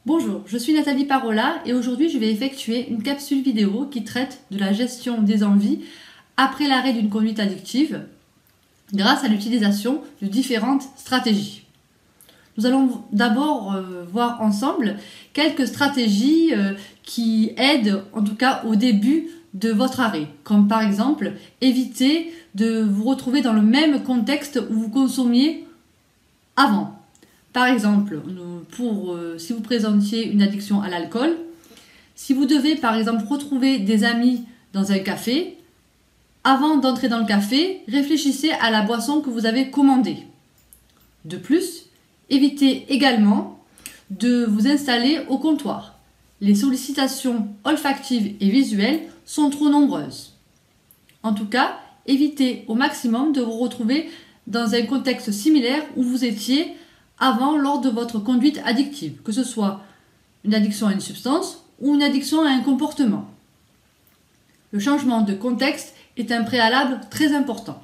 Bonjour, je suis Nathalie Parola et aujourd'hui je vais effectuer une capsule vidéo qui traite de la gestion des envies après l'arrêt d'une conduite addictive grâce à l'utilisation de différentes stratégies. Nous allons d'abord voir ensemble quelques stratégies qui aident en tout cas au début de votre arrêt, comme par exemple éviter de vous retrouver dans le même contexte où vous consommiez avant. Par exemple, si vous présentiez une addiction à l'alcool, si vous devez par exemple retrouver des amis dans un café, avant d'entrer dans le café, réfléchissez à la boisson que vous avez commandée. De plus, évitez également de vous installer au comptoir. Les sollicitations olfactives et visuelles sont trop nombreuses. En tout cas, évitez au maximum de vous retrouver dans un contexte similaire où vous étiez avant lors de votre conduite addictive, que ce soit une addiction à une substance ou une addiction à un comportement. Le changement de contexte est un préalable très important.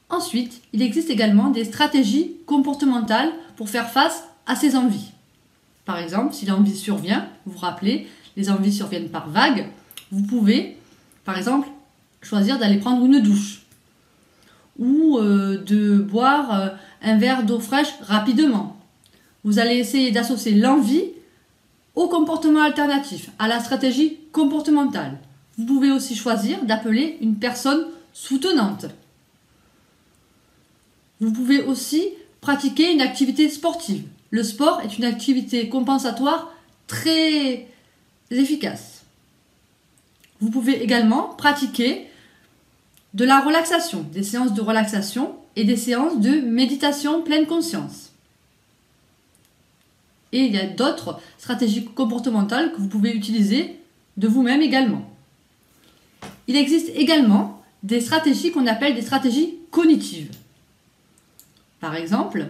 Ensuite, il existe également des stratégies comportementales pour faire face à ces envies. Par exemple, si l'envie survient, vous vous rappelez, les envies surviennent par vagues, vous pouvez, par exemple, choisir d'aller prendre une douche ou de boire un verre d'eau fraîche rapidement. Vous allez essayer d'associer l'envie au comportement alternatif, à la stratégie comportementale. Vous pouvez aussi choisir d'appeler une personne soutenante. Vous pouvez aussi pratiquer une activité sportive. Le sport est une activité compensatoire très efficace. Vous pouvez également pratiquer de la relaxation, des séances de relaxation et des séances de méditation pleine conscience. Et il y a d'autres stratégies comportementales que vous pouvez utiliser de vous-même également. Il existe également des stratégies qu'on appelle des stratégies cognitives. Par exemple,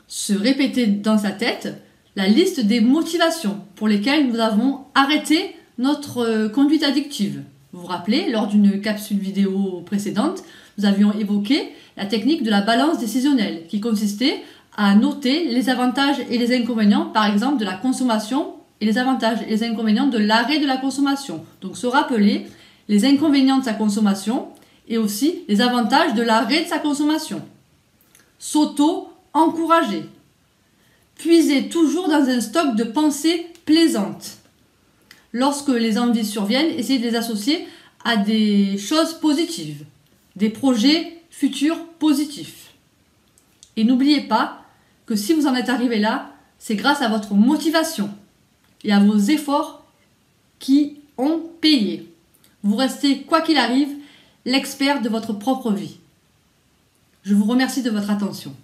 se répéter dans sa tête la liste des motivations pour lesquelles nous avons arrêté notre conduite addictive. Vous vous rappelez, lors d'une capsule vidéo précédente, nous avions évoqué la technique de la balance décisionnelle qui consistait à noter les avantages et les inconvénients, par exemple, de la consommation et les avantages et les inconvénients de l'arrêt de la consommation. Donc se rappeler les inconvénients de sa consommation et aussi les avantages de l'arrêt de sa consommation. S'auto-encourager. Puiser toujours dans un stock de pensées plaisantes. Lorsque les envies surviennent, essayez de les associer à des choses positives, des projets futurs positifs. Et n'oubliez pas que si vous en êtes arrivé là, c'est grâce à votre motivation et à vos efforts qui ont payé. Vous restez, quoi qu'il arrive, l'expert de votre propre vie. Je vous remercie de votre attention.